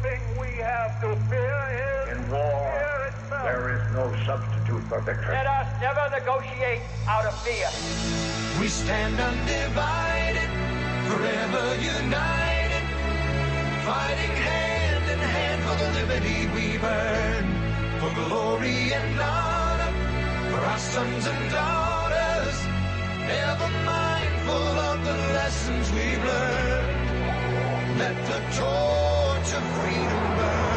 thing we have to fear is in war, fear itself. There is no substitute for victory. Let us never negotiate out of fear. We stand undivided, forever united, fighting hand in hand for the liberty we've earned, for glory and honor, for our sons and daughters, ever mindful of the lessons we've learned. Let the torch of freedom burn.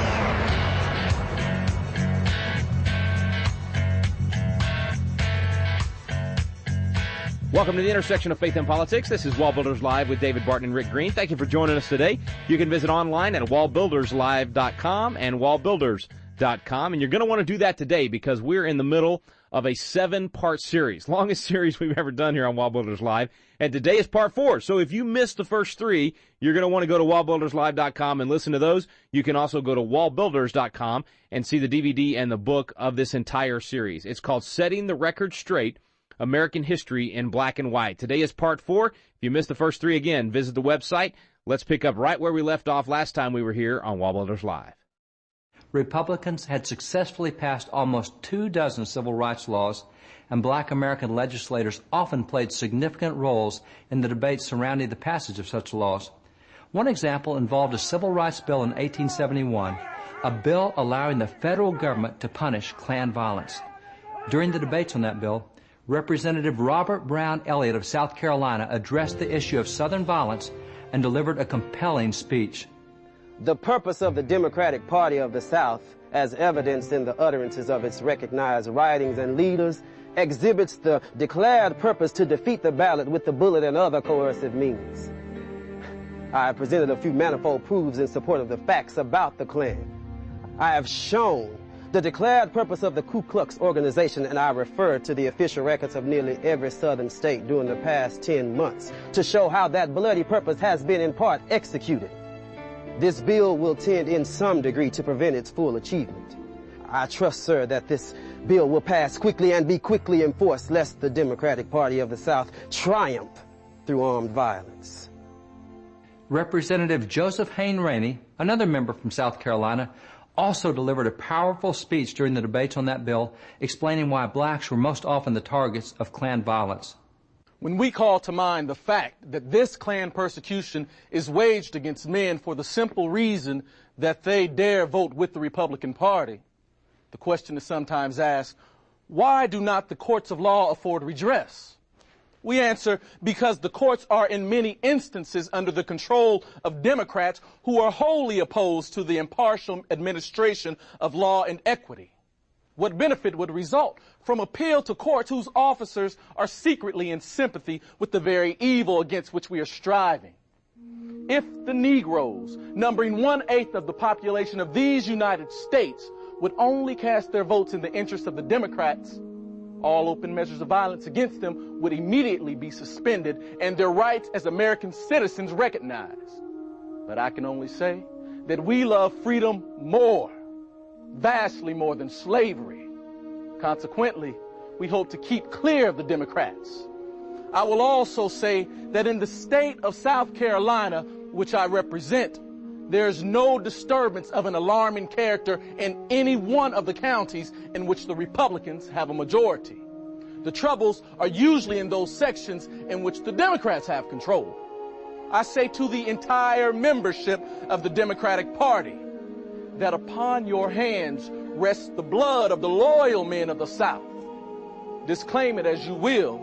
Welcome to the intersection of faith and politics. This is WallBuilders Live with David Barton and Rick Green. Thank you for joining us today. You can visit online at wallbuilderslive.com and wallbuilders.com. And you're going to want to do that today because we're in the middle of a 7-part series, longest series we've ever done here on WallBuilders Live. And today is part 4. So if you missed the first 3, you're going to want to go to wallbuilderslive.com and listen to those. You can also go to wallbuilders.com and see the DVD and the book of this entire series. It's called Setting the Record Straight, American History in Black and White. Today is part 4. If you missed the first 3, again, visit the website. Let's pick up right where we left off last time we were here on WallBuilders Live. Republicans had successfully passed almost 24 civil rights laws, and black American legislators often played significant roles in the debates surrounding the passage of such laws. One example involved a civil rights bill in 1871, a bill allowing the federal government to punish Klan violence. During the debates on that bill, Representative Robert Brown Elliott of South Carolina addressed the issue of Southern violence and delivered a compelling speech. The purpose of the Democratic Party of the South, as evidenced in the utterances of its recognized writings and leaders, exhibits the declared purpose to defeat the ballot with the bullet and other coercive means. I have presented a few manifold proofs in support of the facts about the Klan. I have shown the declared purpose of the Ku Klux organization, and I refer to the official records of nearly every southern state during the past 10 months to show how that bloody purpose has been in part executed. This bill will tend in some degree to prevent its full achievement. I trust, sir, that this bill will pass quickly and be quickly enforced, lest the Democratic Party of the South triumph through armed violence. Representative Joseph Hayne Rainey, another member from South Carolina, also delivered a powerful speech during the debates on that bill, explaining why blacks were most often the targets of Klan violence. When we call to mind the fact that this Klan persecution is waged against men for the simple reason that they dare vote with the Republican Party, the question is sometimes asked, why do not the courts of law afford redress? We answer, because the courts are in many instances under the control of Democrats who are wholly opposed to the impartial administration of law and equity. What benefit would result from appeal to courts whose officers are secretly in sympathy with the very evil against which we are striving? If the Negroes, numbering 1/8 of the population of these United States, would only cast their votes in the interest of the Democrats, all open measures of violence against them would immediately be suspended and their rights as American citizens recognized. But I can only say that we love freedom more, vastly more than slavery. Consequently, we hope to keep clear of the Democrats. I will also say that in the state of South Carolina, which I represent, there is no disturbance of an alarming character in any one of the counties in which the Republicans have a majority. The troubles are usually in those sections in which the Democrats have control. I say to the entire membership of the Democratic Party that upon your hands rests the blood of the loyal men of the South. Disclaim it as you will,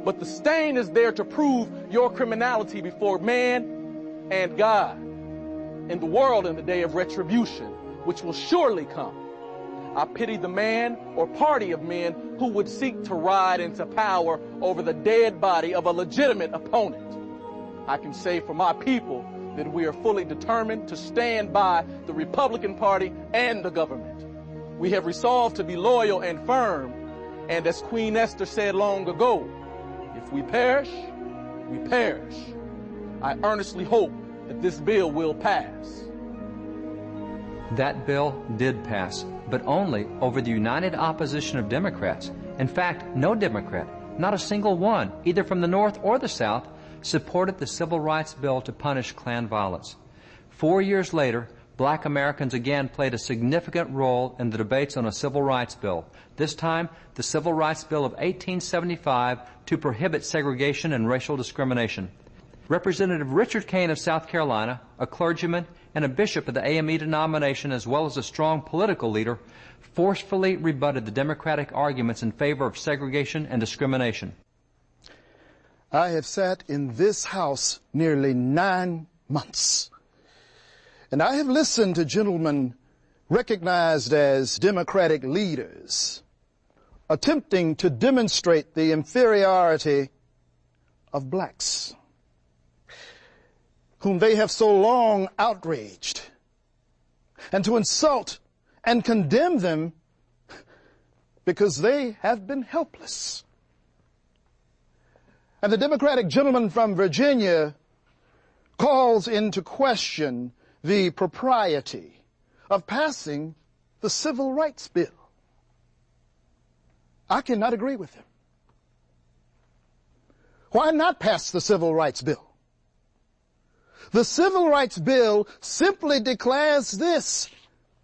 but the stain is there to prove your criminality before man and God. In the world in the day of retribution, which will surely come, I pity the man or party of men who would seek to ride into power over the dead body of a legitimate opponent. I can say for my people that we are fully determined to stand by the Republican Party and the government. We have resolved to be loyal and firm, and as Queen Esther said long ago, if we perish, we perish. I earnestly hope that this bill will pass. That bill did pass, but only over the united opposition of Democrats. In fact, no Democrat, not a single one, either from the North or the South, supported the Civil Rights Bill to punish Klan violence. 4 years later, black Americans again played a significant role in the debates on a civil rights bill, this time the Civil Rights Bill of 1875 to prohibit segregation and racial discrimination. Representative Richard Kane of South Carolina, a clergyman and a bishop of the AME denomination as well as a strong political leader, forcefully rebutted the Democratic arguments in favor of segregation and discrimination. I have sat in this House nearly 9 months, and I have listened to gentlemen recognized as Democratic leaders attempting to demonstrate the inferiority of blacks, whom they have so long outraged, and to insult and condemn them because they have been helpless. And the Democratic gentleman from Virginia calls into question the propriety of passing the Civil Rights Bill. I cannot agree with him. Why not pass the Civil Rights Bill? The Civil Rights Bill simply declares this,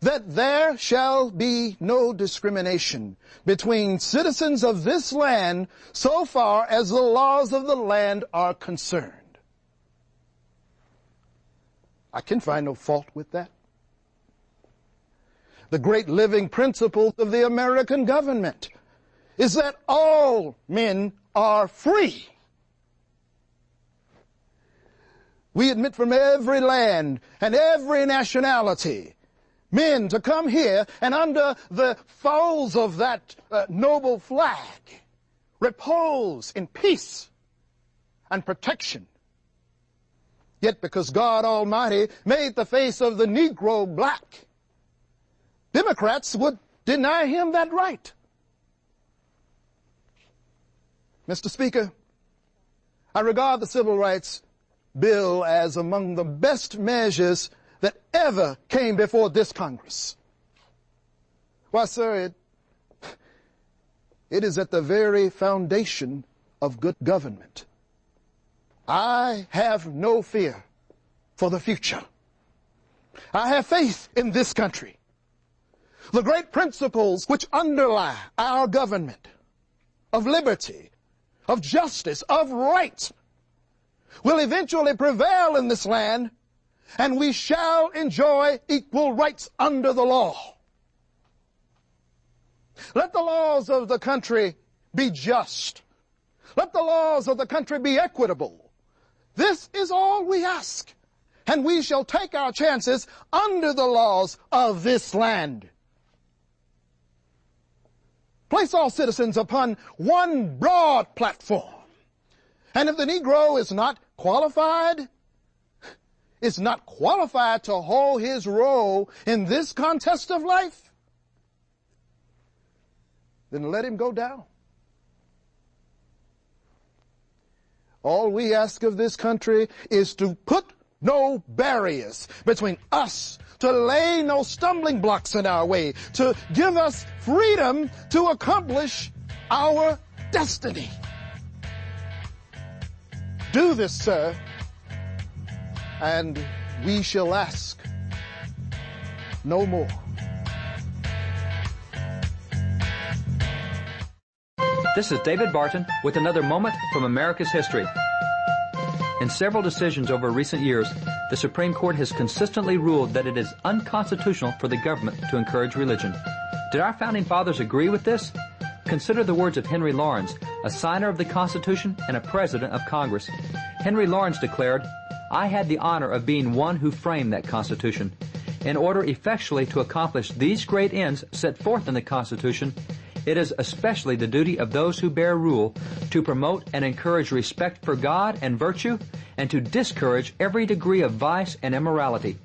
that there shall be no discrimination between citizens of this land so far as the laws of the land are concerned. I can find no fault with that. The great living principle of the American government is that all men are free. We admit from every land and every nationality men to come here and under the folds of that noble flag repose in peace and protection. Yet because God Almighty made the face of the Negro black, Democrats would deny him that right. Mr. Speaker, I regard the Civil Rights Bill as among the best measures that ever came before this Congress. Why, sir, it is at the very foundation of good government. I have no fear for the future. I have faith in this country. The great principles which underlie our government of liberty, of justice, of right, will eventually prevail in this land, and we shall enjoy equal rights under the law. Let the laws of the country be just. Let the laws of the country be equitable. This is all we ask, and we shall take our chances under the laws of this land. Place all citizens upon one broad platform. And if the Negro is not qualified to hold his role in this contest of life, then let him go down. All we ask of this country is to put no barriers between us, to lay no stumbling blocks in our way, to give us freedom to accomplish our destiny. Do this, sir, and we shall ask no more. This is David Barton with another moment from America's history. In several decisions over recent years, the Supreme Court has consistently ruled that it is unconstitutional for the government to encourage religion. Did our founding fathers agree with this? Consider the words of Henry Laurens, a signer of the Constitution and a president of Congress. Henry Laurens declared, "I had the honor of being one who framed that Constitution. In order effectually to accomplish these great ends set forth in the Constitution, it is especially the duty of those who bear rule to promote and encourage respect for God and virtue, and to discourage every degree of vice and immorality."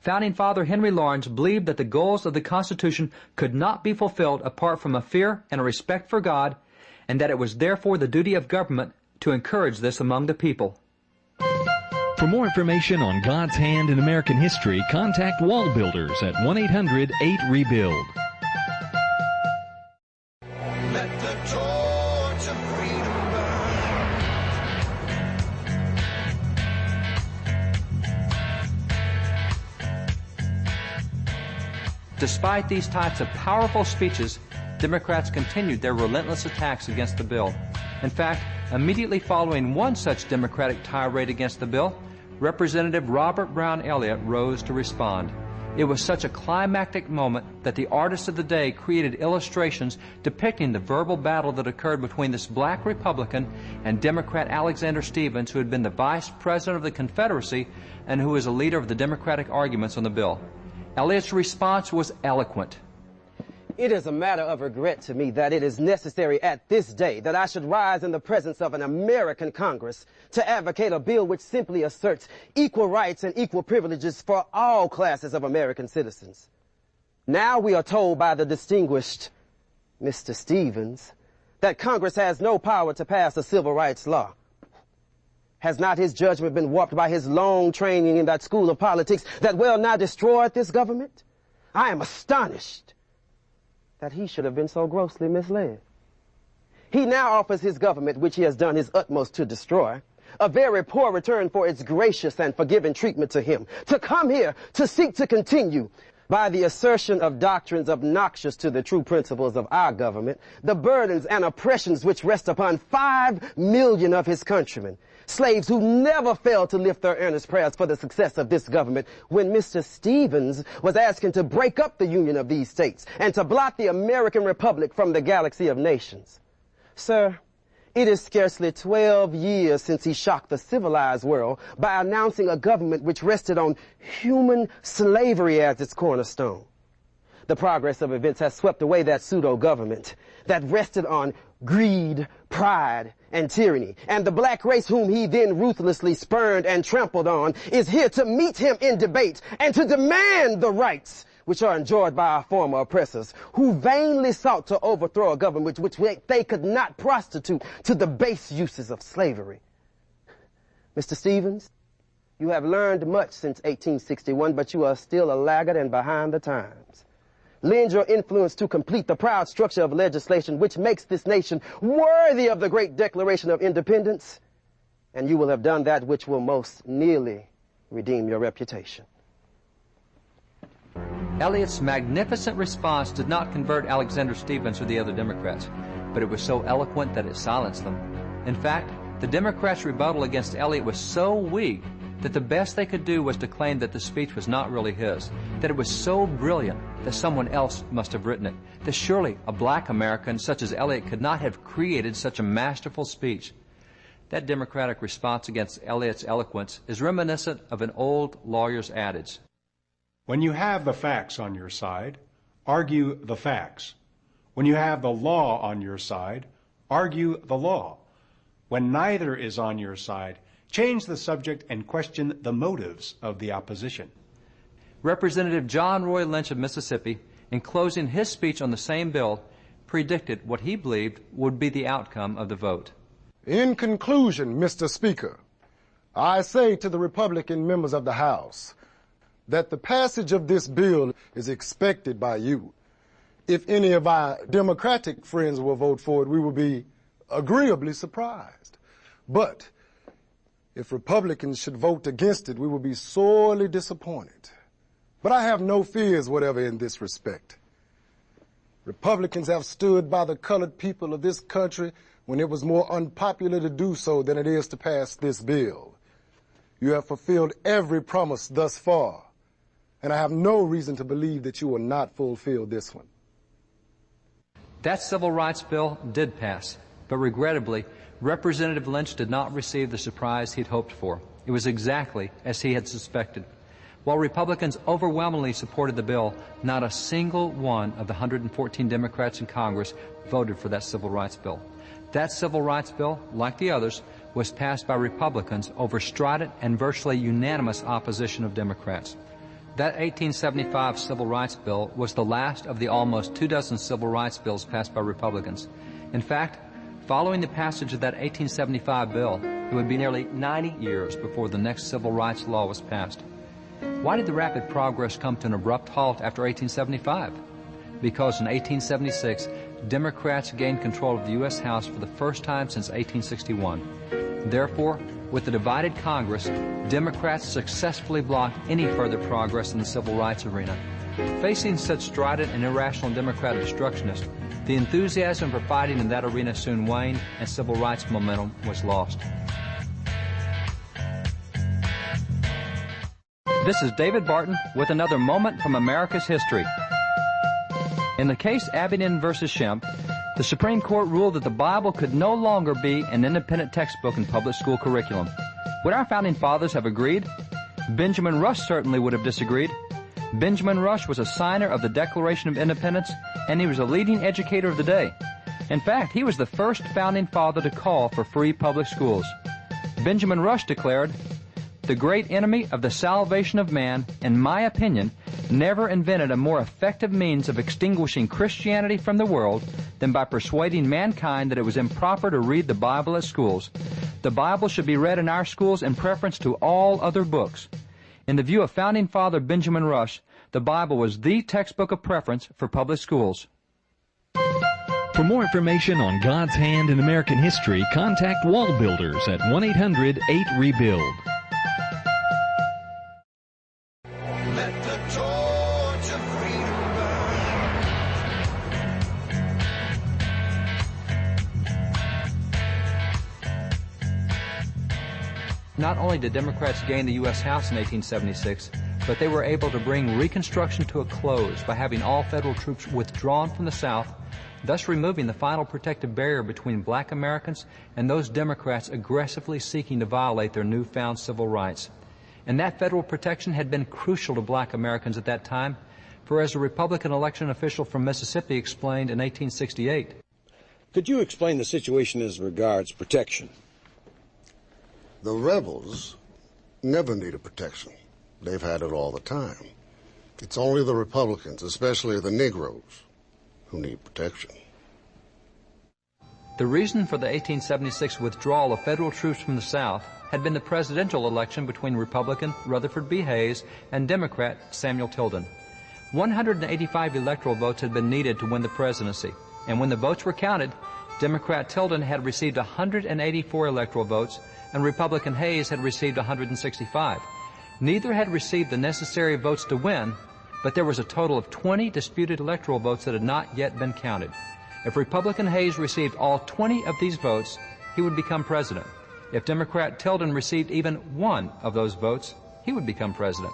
Founding Father Henry Laurens believed that the goals of the Constitution could not be fulfilled apart from a fear and a respect for God, and that it was therefore the duty of government to encourage this among the people. For more information on God's hand in American history, contact WallBuilders at 1-800-8-REBUILD. Let the torch of freedom burn. Despite these types of powerful speeches, Democrats continued their relentless attacks against the bill. In fact, immediately following one such Democratic tirade against the bill, Representative Robert Brown Elliott rose to respond. It was such a climactic moment that the artists of the day created illustrations depicting the verbal battle that occurred between this black Republican and Democrat Alexander Stephens, who had been the Vice President of the Confederacy and who was a leader of the Democratic arguments on the bill. Elliott's response was eloquent. It is a matter of regret to me that it is necessary at this day that I should rise in the presence of an American Congress to advocate a bill which simply asserts equal rights and equal privileges for all classes of American citizens. Now we are told by the distinguished Mr. Stephens that Congress has no power to pass a civil rights law. Has not his judgment been warped by his long training in that school of politics that well nigh destroyed this government? I am astonished that he should have been so grossly misled. He now offers his government, which he has done his utmost to destroy, a very poor return for its gracious and forgiving treatment to him, to come here to seek to continue, by the assertion of doctrines obnoxious to the true principles of our government, the burdens and oppressions which rest upon 5 million of his countrymen, slaves who never failed to lift their earnest prayers for the success of this government when Mr. Stephens was asking to break up the union of these states and to blot the American Republic from the galaxy of nations. Sir, it is scarcely 12 years since he shocked the civilized world by announcing a government which rested on human slavery as its cornerstone. The progress of events has swept away that pseudo-government that rested on greed, pride, and tyranny. And the black race whom he then ruthlessly spurned and trampled on is here to meet him in debate and to demand the rights which are enjoyed by our former oppressors, who vainly sought to overthrow a government which they could not prostitute to the base uses of slavery. Mr. Stephens, you have learned much since 1861, but you are still a laggard and behind the times. Lend your influence to complete the proud structure of legislation which makes this nation worthy of the great Declaration of Independence, and you will have done that which will most nearly redeem your reputation. Elliott's magnificent response did not convert Alexander Stephens or the other Democrats, but it was so eloquent that it silenced them. In fact, the Democrats' rebuttal against Elliott was so weak that the best they could do was to claim that the speech was not really his, that it was so brilliant that someone else must have written it, that surely a black American such as Elliott could not have created such a masterful speech. That Democratic response against Elliott's eloquence is reminiscent of an old lawyer's adage. When you have the facts on your side, argue the facts. When you have the law on your side, argue the law. When neither is on your side, change the subject and question the motives of the opposition. Representative John Roy Lynch of Mississippi, in closing his speech on the same bill, predicted what he believed would be the outcome of the vote. In conclusion, Mr. Speaker, I say to the Republican members of the House that the passage of this bill is expected by you. If any of our Democratic friends will vote for it, we will be agreeably surprised. But if Republicans should vote against it, we will be sorely disappointed. But I have no fears whatever in this respect. Republicans have stood by the colored people of this country when it was more unpopular to do so than it is to pass this bill. You have fulfilled every promise thus far, and I have no reason to believe that you will not fulfill this one. That civil rights bill did pass, but regrettably, Representative Lynch did not receive the surprise he'd hoped for. It was exactly as he had suspected. While Republicans overwhelmingly supported the bill, not a single one of the 114 Democrats in Congress voted for that civil rights bill. That civil rights bill, like the others, was passed by Republicans over strident and virtually unanimous opposition of Democrats. That 1875 civil rights bill was the last of the almost 24 civil rights bills passed by Republicans. In fact, following the passage of that 1875 bill, it would be nearly 90 years before the next civil rights law was passed. Why did the rapid progress come to an abrupt halt after 1875? Because in 1876, Democrats gained control of the U.S. House for the first time since 1861. Therefore, With the divided Congress, Democrats successfully blocked any further progress in the civil rights arena. Facing such strident and irrational Democrat obstructionists, the enthusiasm for fighting in that arena soon waned and civil rights momentum was lost. This is David Barton with another moment from America's history. In the case Abingdon versus Shemp, the Supreme Court ruled that the Bible could no longer be an independent textbook in public school curriculum. Would our founding fathers have agreed? Benjamin Rush certainly would have disagreed. Benjamin Rush was a signer of the Declaration of Independence, and he was a leading educator of the day. In fact, he was the first founding father to call for free public schools. Benjamin Rush declared, "The great enemy of the salvation of man, in my opinion, never invented a more effective means of extinguishing Christianity from the world than by persuading mankind that it was improper to read the Bible at schools. The Bible should be read in our schools in preference to all other books." In the view of founding father Benjamin Rush, the Bible was the textbook of preference for public schools. For more information on God's hand in American history, contact WallBuilders at 1-800-8REBUILD. Let the torch of freedom Not only did Democrats gain the U.S. House in 1876, but they were able to bring Reconstruction to a close by having all federal troops withdrawn from the South, thus removing the final protective barrier between black Americans and those Democrats aggressively seeking to violate their newfound civil rights. And that federal protection had been crucial to black Americans at that time, for as a Republican election official from Mississippi explained in 1868, "Could you explain the situation as regards protection?" The rebels never needed protection. They've had it all the time. It's only the Republicans, especially the Negroes, who need protection. The reason for the 1876 withdrawal of federal troops from the South had been the presidential election between Republican Rutherford B. Hayes and Democrat Samuel Tilden. 185 electoral votes had been needed to win the presidency, and when the votes were counted, Democrat Tilden had received 184 electoral votes, and Republican Hayes had received 165. Neither had received the necessary votes to win, but there was a total of 20 disputed electoral votes that had not yet been counted. If Republican Hayes received all 20 of these votes, he would become president. If Democrat Tilden received even one of those votes, he would become president.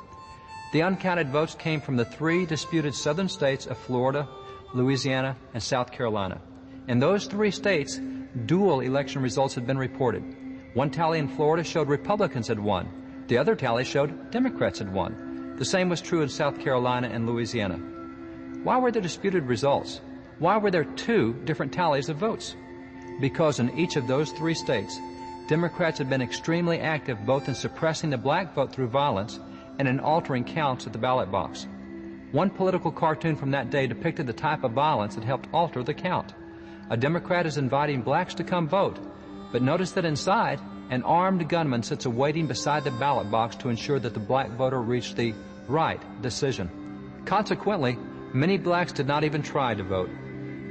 The uncounted votes came from the three disputed southern states of Florida, Louisiana, and South Carolina. In those three states, dual election results had been reported. One tally in Florida showed Republicans had won. The other tally showed Democrats had won. The same was true in South Carolina and Louisiana. Why were there disputed results? Why were there two different tallies of votes? Because in each of those three states, Democrats had been extremely active both in suppressing the black vote through violence and in altering counts at the ballot box. One political cartoon from that day depicted the type of violence that helped alter the count. A Democrat is inviting blacks to come vote, but notice that inside, an armed gunman sits awaiting beside the ballot box to ensure that the black voter reached the right decision. Consequently, many blacks did not even try to vote.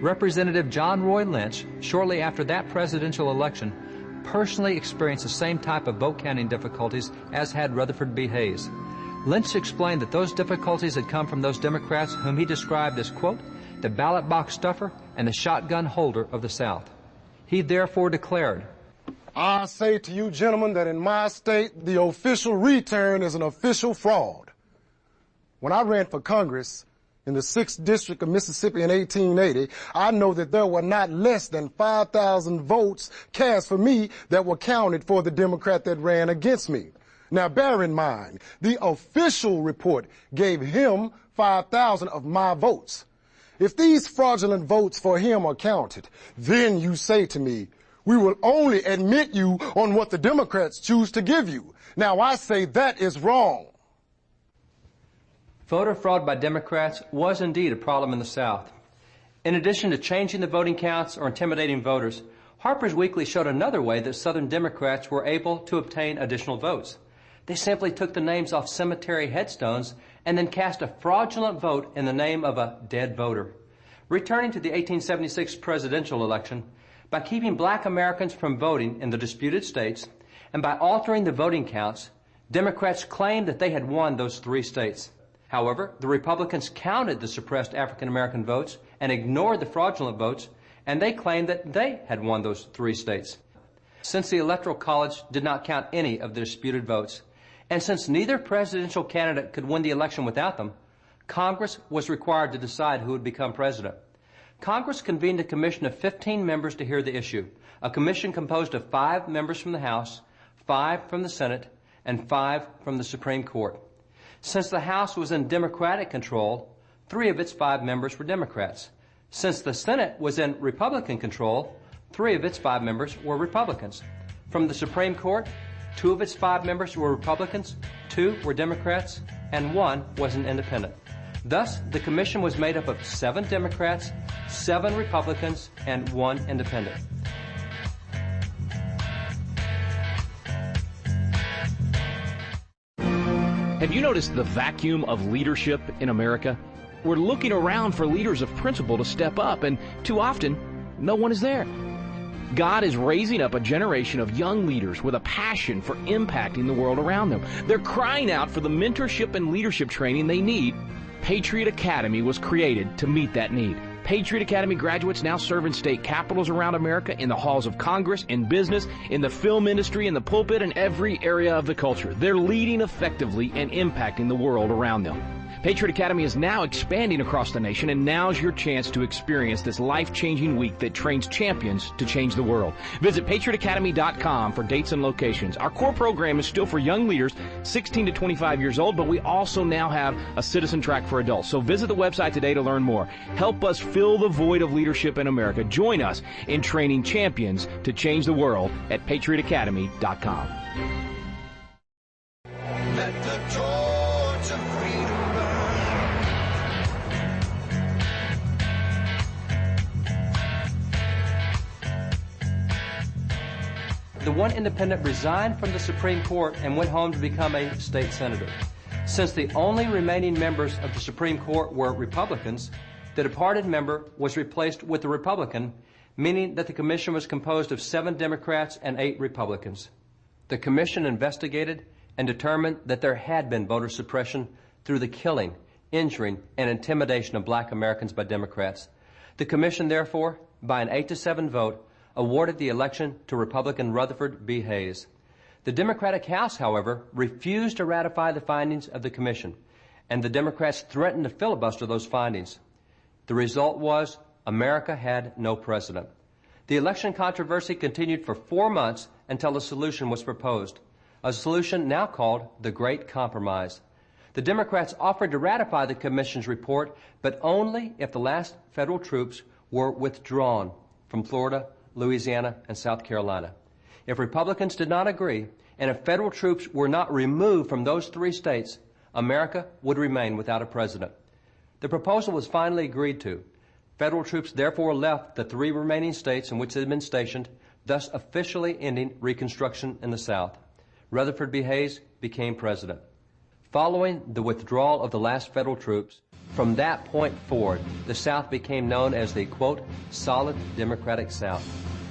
Representative John Roy Lynch, shortly after that presidential election, personally experienced the same type of vote counting difficulties as had Rutherford B. Hayes. Lynch explained that those difficulties had come from those Democrats whom he described as, quote, the ballot box stuffer and the shotgun holder of the South. He therefore declared, I say to you, gentlemen, that in my state, the official return is an official fraud. When I ran for Congress in the 6th District of Mississippi in 1880, I know that there were not less than 5,000 votes cast for me that were counted for the Democrat that ran against me. Now, bear in mind, the official report gave him 5,000 of my votes. If these fraudulent votes for him are counted, then you say to me, we will only admit you on what the Democrats choose to give you. Now, I say that is wrong. Voter fraud by Democrats was indeed a problem in the South. In addition to changing the voting counts or intimidating voters, Harper's Weekly showed another way that Southern Democrats were able to obtain additional votes. They simply took the names off cemetery headstones and then cast a fraudulent vote in the name of a dead voter. Returning to the 1876 presidential election, by keeping black Americans from voting in the disputed states And by altering the voting counts, Democrats claimed that they had won those 3 states. However, the Republicans counted the suppressed African American votes and ignored the fraudulent votes, and they claimed that they had won those 3 states. Since the Electoral College did not count any of the disputed votes, and since neither presidential candidate could win the election without them, Congress was required to decide who would become president. Congress convened a commission of 15 members to hear the issue, a commission composed of 5 members from the House, 5 from the Senate, and 5 from the Supreme Court. Since the House was in Democratic control, 3 of its 5 members were Democrats. Since the Senate was in Republican control, 3 of its 5 members were Republicans. From the Supreme Court, 2 of its 5 members were Republicans, 2 were Democrats, and 1 was an independent. Thus, the commission was made up of 7 Democrats, 7 Republicans, and 1 independent. Have you noticed the vacuum of leadership in America? We're looking around for leaders of principle to step up, and too often, no one is there. God is raising up a generation of young leaders with a passion for impacting the world around them. They're crying out for the mentorship and leadership training they need. Patriot Academy was created to meet that need. Patriot Academy graduates now serve in state capitals around America, in the halls of Congress, in business, in the film industry, in the pulpit, and every area of the culture. They're leading effectively and impacting the world around them. Patriot Academy is now expanding across the nation, and now's your chance to experience this life-changing week that trains champions to change the world. Visit patriotacademy.com for dates and locations. Our core program is still for young leaders 16 to 25 years old, but we also now have a citizen track for adults. So visit the website today to learn more. Help us fill the void of leadership in America. Join us in training champions to change the world at patriotacademy.com. Let the torch of freedom burn. The 1 independent resigned from the Supreme Court and went home to become a state senator. Since the only remaining members of the Supreme Court were Republicans, the departed member was replaced with a Republican, meaning that the commission was composed of 7 Democrats and 8 Republicans. The commission investigated and determined that there had been voter suppression through the killing, injuring, and intimidation of black Americans by Democrats. The commission, therefore, by an 8-7 vote, awarded the election to Republican Rutherford B. Hayes. The Democratic House, however, refused to ratify the findings of the commission, and the Democrats threatened to filibuster those findings. The result was America had no president. The election controversy continued for 4 months until a solution was proposed, a solution now called the Great Compromise. The Democrats offered to ratify the commission's report, but only if the last federal troops were withdrawn from Florida, Louisiana, and South Carolina. If Republicans did not agree, and if federal troops were not removed from those 3 states, America would remain without a president. The proposal was finally agreed to. Federal troops therefore left the 3 remaining states in which they had been stationed, thus officially ending Reconstruction in the South. Rutherford B. Hayes became president. Following the withdrawal of the last federal troops, from that point forward, the South became known as the, quote, solid Democratic South.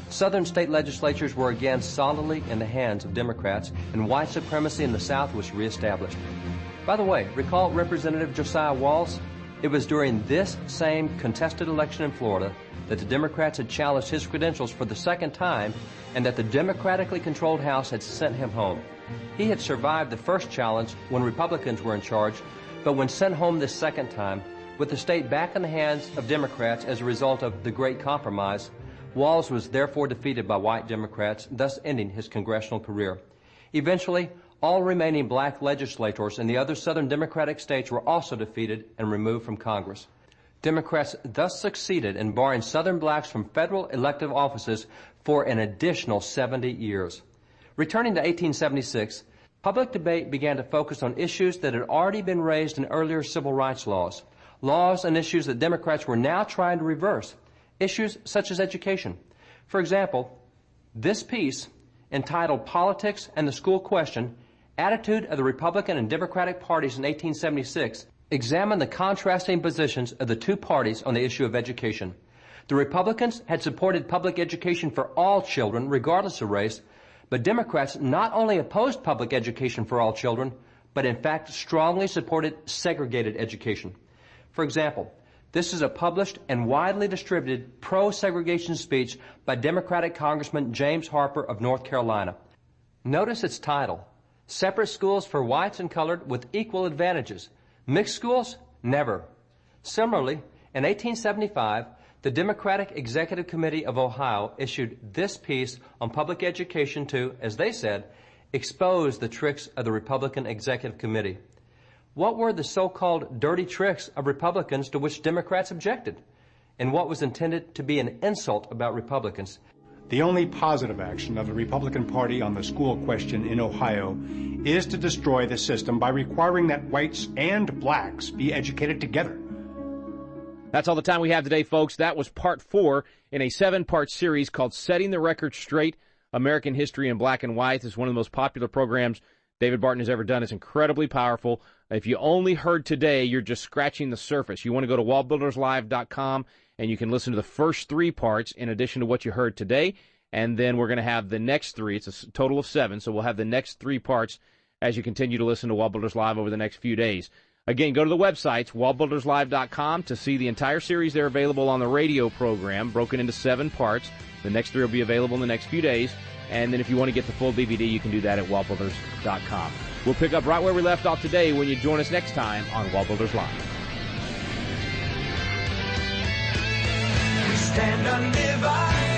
Southern state legislatures were again solidly in the hands of Democrats, and white supremacy in the South was reestablished. By the way, recall Representative Josiah Walz? It was during this same contested election in Florida that the Democrats had challenged his credentials for the 2nd time, and that the democratically controlled House had sent him home. He had survived the first challenge when Republicans were in charge, but when sent home this 2nd time, with the state back in the hands of Democrats as a result of the Great Compromise, Walz was therefore defeated by white Democrats, thus ending his congressional career. Eventually, all remaining black legislators in the other Southern Democratic states were also defeated and removed from Congress. Democrats thus succeeded in barring Southern blacks from federal elective offices for an additional 70 years. Returning to 1876, public debate began to focus on issues that had already been raised in earlier civil rights laws, laws and issues that Democrats were now trying to reverse, issues such as education. For example, this piece, entitled Politics and the School Question, Attitude of the Republican and Democratic Parties in 1876, examined the contrasting positions of the 2 parties on the issue of education. The Republicans had supported public education for all children, regardless of race, But Democrats not only opposed public education for all children, but in fact strongly supported segregated education. For example, this is a published and widely distributed pro-segregation speech by Democratic Congressman James Harper of North Carolina. Notice its title, Separate Schools for Whites and Colored with Equal Advantages. Mixed schools? Never. Similarly, in 1875, the Democratic Executive Committee of Ohio issued this piece on public education to, as they said, expose the tricks of the Republican Executive Committee. What were the so-called dirty tricks of Republicans to which Democrats objected? And what was intended to be an insult about Republicans? The only positive action of the Republican Party on the school question in Ohio is to destroy the system by requiring that whites and blacks be educated together. That's all the time we have today, folks. That was part 4 in a 7-part series called Setting the Record Straight, American History in Black and White. It's one of the most popular programs David Barton has ever done. It's incredibly powerful. If you only heard today, you're just scratching the surface. You want to go to WallBuildersLive.com, and you can listen to the first 3 parts in addition to what you heard today. And then we're going to have the next 3. It's a total of 7, so we'll have the next 3 parts as you continue to listen to WallBuilders Live over the next few days. Again, go to the websites, WallBuildersLive.com, to see the entire series. They're available on the radio program, broken into 7 parts. The next 3 will be available in the next few days. And then if you want to get the full DVD, you can do that at WallBuilders.com. We'll pick up right where we left off today when you join us next time on WallBuilders Live. We stand undivided.